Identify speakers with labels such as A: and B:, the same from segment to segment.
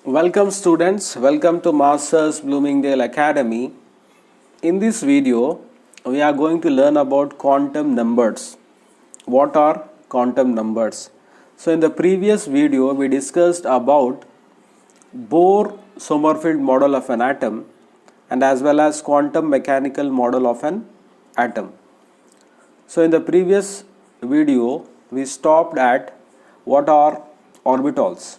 A: Welcome students, welcome to Masters Bloomingdale Academy. In this video, we are going to learn about quantum numbers. What are quantum numbers? So in the previous video, we discussed about Bohr-Sommerfeld model of an atom and as well as quantum mechanical model of an atom. So in the previous video, we stopped at what are orbitals.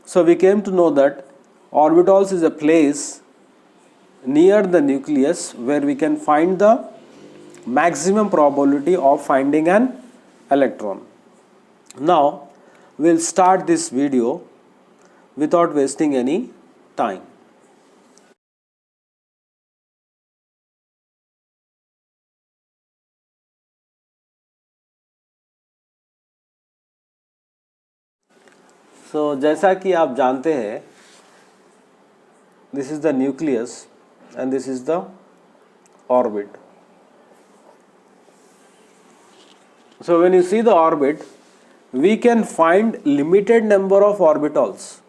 A: So we came to know that orbitals is a place near the nucleus where we can find the maximum probability of finding an electron. Now we'll start this video without wasting any time. So जैसा कि आप जानते हैं, this is the nucleus and this is the orbit. So when you see the orbit, we can find limited number of orbitals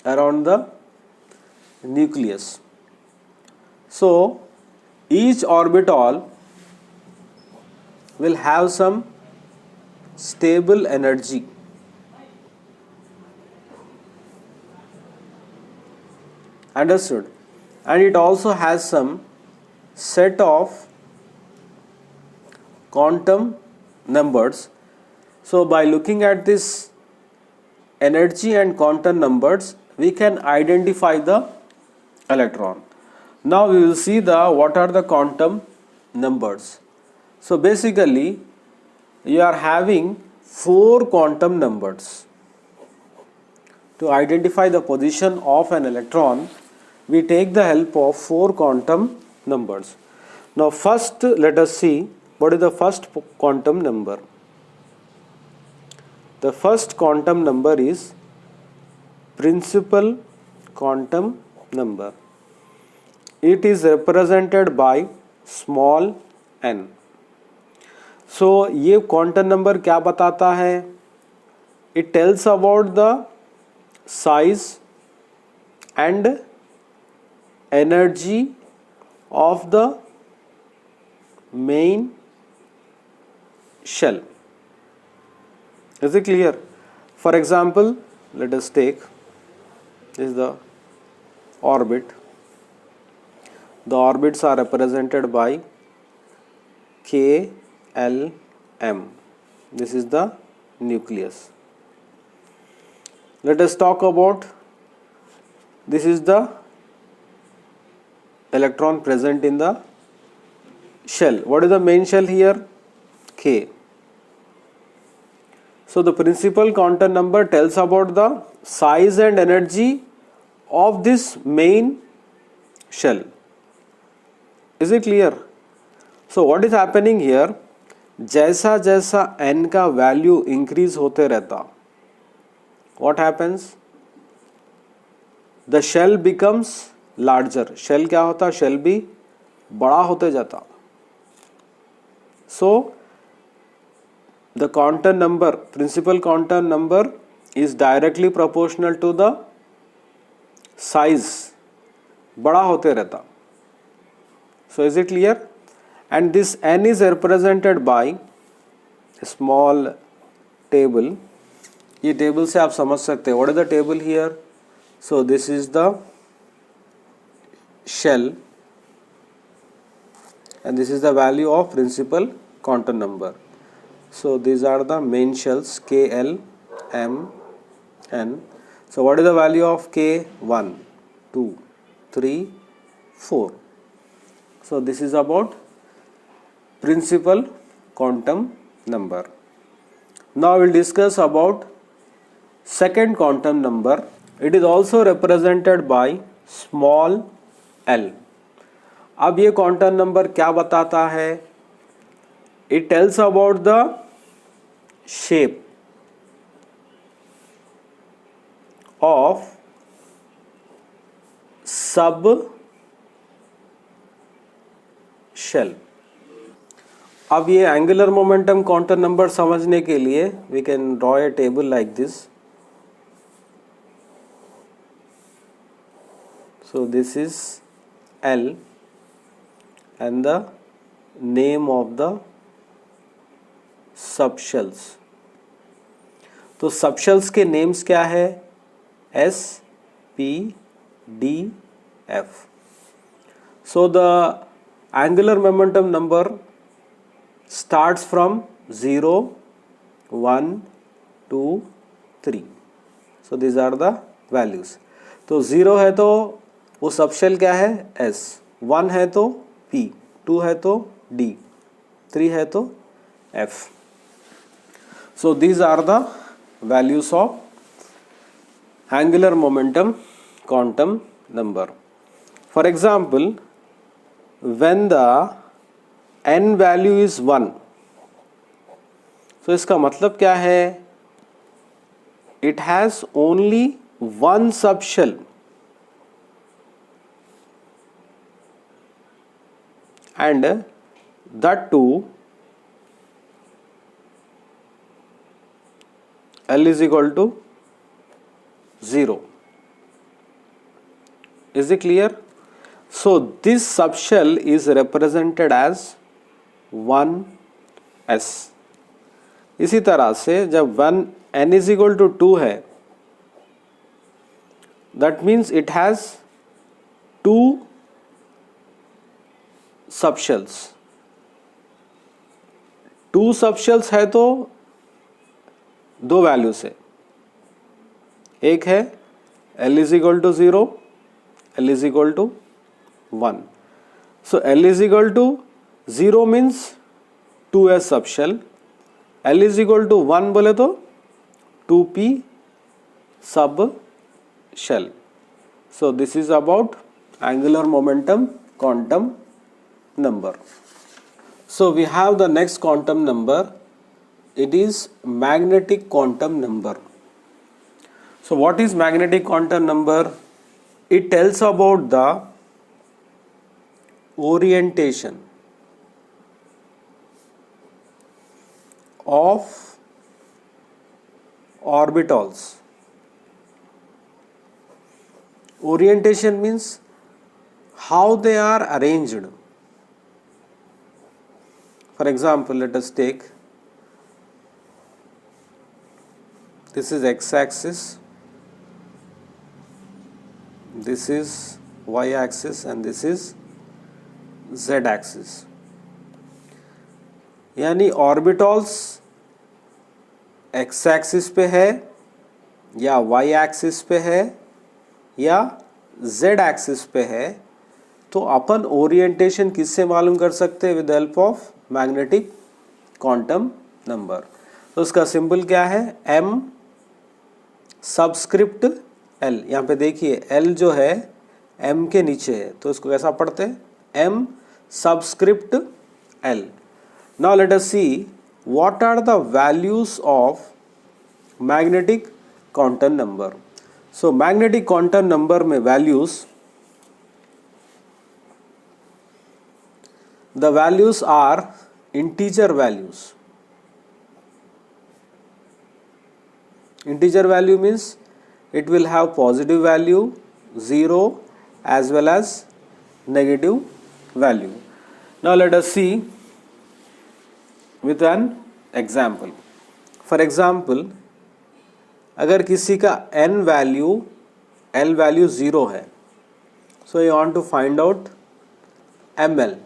A: around the nucleus. So each orbital will have some stable energy. Understood? And it also has some set of quantum numbers. So by looking at this energy and quantum numbers, we can identify the electron. Now we will see what are the quantum numbers. So basically you are having 4 quantum numbers. To identify the position of an electron, we take the help of 4 quantum numbers. Now first let us see what is the first quantum number. The first quantum number is principal quantum number. It is represented by small n. So ये quantum number क्या बताता है? It tells about the size and energy of the main shell. Is it clear? For example, let us take this is the orbit. The orbits are represented by K, L, M. This is the nucleus. Let us talk about this is the electron present in the shell. What is the main shell here? K. So the principal quantum number tells about the size and energy of this main shell. Is it clear? So what is happening here? जैसा जैसा n का value increase होते रहता, what happens? The shell becomes larger. Shell क्या होता? Shell भी बड़ा होते जाता. So the quantum number, principal quantum number is directly proportional to the size. बड़ा होते रहता. So is it clear? And this n is represented by a small table. ये टेबल से आप समझ सकते हैं. What is the table here? So this is the shell and this is the value of principal quantum number. So these are the main shells K, L, M, N. So what is the value of K? 1, 2, 3, 4. So this is about principal quantum number. Now we will discuss about second quantum number. It is also represented by small l. अब ये quantum number क्या बताता है? It tells about the shape of sub shell. अब ये angular momentum quantum number समझने के लिए we can draw a table like this. So this is L and the name of the subshells. तो subshells के नेम्स क्या है? S, P, D, F. So the angular momentum number starts from 0, 1, 2, 3. So these are the values. तो 0 है तो वो subshell क्या है? S. 1 है तो P, 2 है तो D, 3 है तो F. So these are the values of angular momentum quantum number. For example, when the n value is 1, so इसका मतलब क्या है? It has only one subshell and that too L is equal to 0. Is it clear? So this subshell is represented as 1s. इसी तरह से जब n is equal to 2 है, that means it has 2 subshells. 2 subshells है तो 2 values है. एक है L is equal to 0, L is equal to 1. So L is equal to 0 means 2s subshell. L is equal to 1 बोले तो 2p subshell. So this is about angular momentum quantum number. So we have the next quantum number. It is magnetic quantum number. So what is magnetic quantum number? It tells about the orientation of orbitals. Orientation means how they are arranged. For example, let us take this is x-axis, this is y-axis and this is z-axis. यानी orbitals x-axis पे है या y-axis पे है या z-axis पे है, तो अपन ओरिएंटेशन किससे मालूम कर सकते हैं? With help of magnetic quantum number. तो उसका सिंबल क्या है? m subscript l. यहाँ पे देखिए l जो है m के नीचे है, तो इसको कैसा पढ़ते हैं? m subscript l. Now let us see what are the values of magnetic quantum number. So magnetic quantum number में values, the values are integer values. Integer value means it will have positive value, 0 as well as negative value. Now let us see with an example. For example, अगर किसी का n value l value 0 है, so you want to find out ml.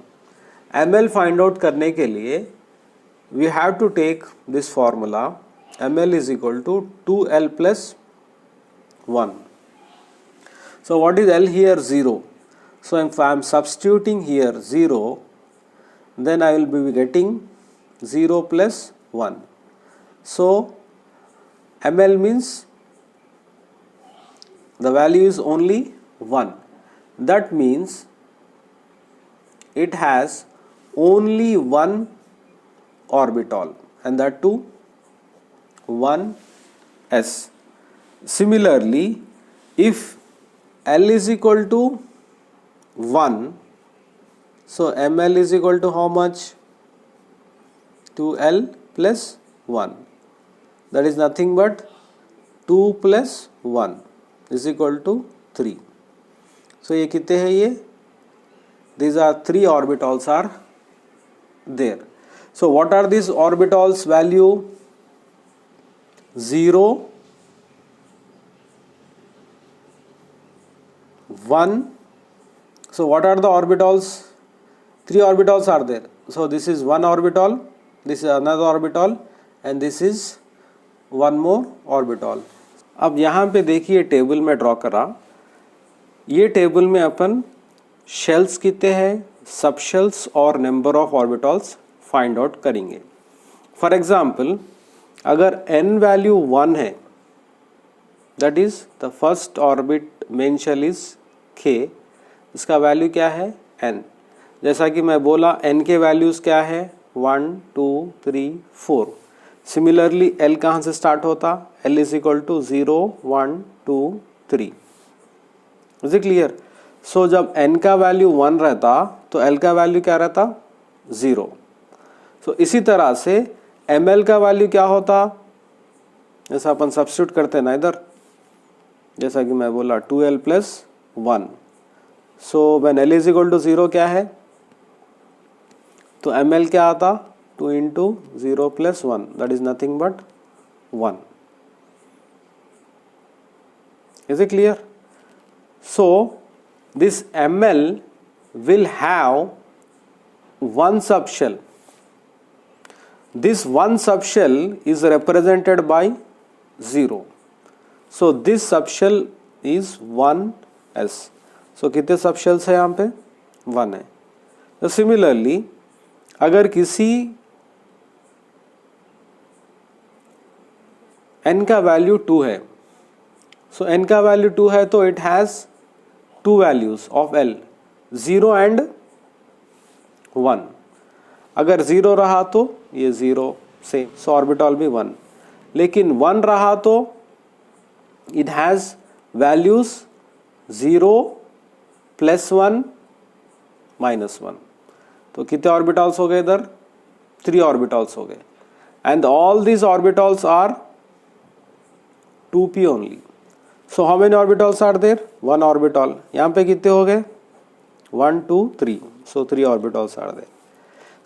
A: ml find out करने के लिए we have to take this formula. ml is equal to 2l plus 1. So what is l here? 0. So if I am substituting here 0, then I will be getting 0 plus 1. So ml means the value is only 1. That means it has only one orbital, and that too 1s. Similarly, if l is equal to 1, so ml is equal to how much? 2l plus 1. That is nothing but 2 plus 1 is equal to 3. सो ये कितने हैं ये, these are 3 orbitals are there. So what are these orbitals value? 0, 1. So what are the orbitals? 3 orbitals are there. So this is one orbital, this is another orbital and this is one more orbital. अब यहाँ पे देखिए table में draw करा, ये table में अपन shells कितने हैं, सब शेल्स और number of orbitals find out करेंगे. फॉर एग्जाम्पल अगर n वैल्यू 1 है, that is the first orbit main shell is k, इसका वैल्यू क्या है n. जैसा कि मैं बोला n के वैल्यूज़ क्या है 1 2 3 4. सिमिलरली l कहाँ से स्टार्ट होता, l is equal to 0 1 2 3. Is it clear. So जब n का वैल्यू 1 रहता तो l का वैल्यू क्या रहता 0. सो इसी तरह से ml का वैल्यू क्या होता, जैसा अपन सब्स्टिट्यूट करते हैं ना इधर, जैसा कि मैं बोला 2l plus 1. So when l is equal to 0 क्या है, तो ml क्या आता 2 into 0 plus 1, that is nothing but 1. Is it clear. So this ml will have one subshell. This one subshell is represented by 0. So this subshell is 1s. So कितने subshells है यहाँ पे 1 है. तो similarly अगर किसी n का value 2 है, so n का वैल्यू 2 है तो it has two values of L, 0 and 1. अगर 0 रहा तो ये 0 सेम, सो ऑर्बिटल भी 1. लेकिन 1 रहा तो it has values 0 plus 1 minus 1. तो कितने ऑर्बिटल्स हो गए इधर 3 ऑर्बिटल्स हो गए. And all these orbitals are 2p only. So how many orbitals are there? 1 orbital. यहाँ पे कितने हो गए 1 2 3. So 3 orbitals are there.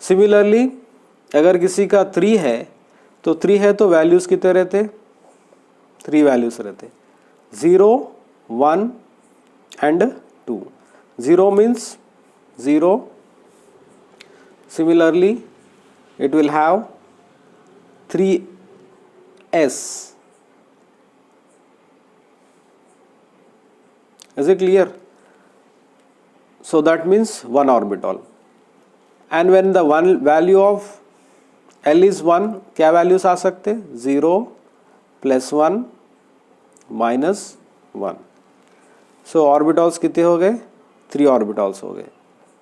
A: Similarly अगर किसी का 3 है तो 3 है तो वैल्यूज कितने रहते 3 वैल्यूज रहते 0 1 and 2. 0 means 0. Similarly it will have 3s. Is it clear? So that means 1 orbital. And when the one value of L is 1, क्या values आ सकते 0 plus 1 minus 1. So orbitals कितने हो गए 3 orbitals हो गए,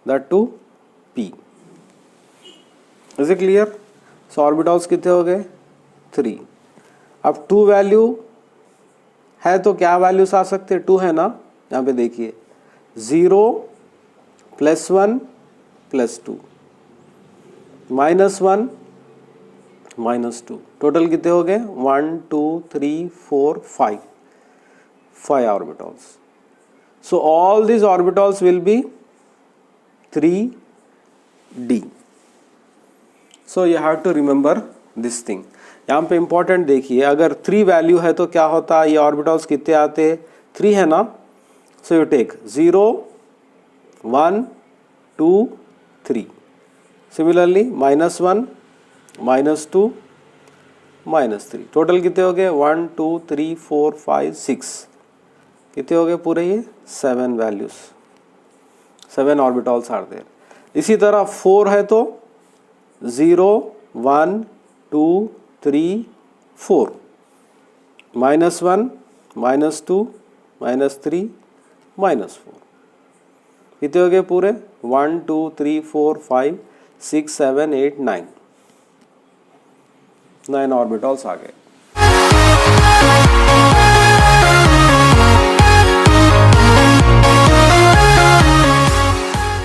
A: that too p. Is it clear? So orbitals कितने हो गए 3. अब 2 वैल्यू है तो क्या वैल्यूज आ सकते 2 है ना, यहाँ पे देखिए 0 plus 1 plus 2 minus 1 minus 2. Total कितने हो गए 1 2 3 4 5 orbitals. So all these orbitals will be 3d. So you have to remember this thing. यहाँ पे इंपॉर्टेंट देखिए, अगर 3 वैल्यू है तो क्या होता है, ये ऑर्बिटल्स कितने आते 3 है ना. So you take 0 1 2 3. Similarly minus 1 minus 2 minus 3. Total कितने हो गए 1 2 3 4 5 6. कितने हो गए पूरे ये 7 वैल्यूज, 7 ऑर्बिटल्स आर देयर. इसी तरह 4 है तो 0 1 2 3 4 minus 1 minus 2 minus 3 minus 4. कितने हो गए पूरे 1 2 3 4 5 6 7 8 9 ऑर्बिटल्स आ गए.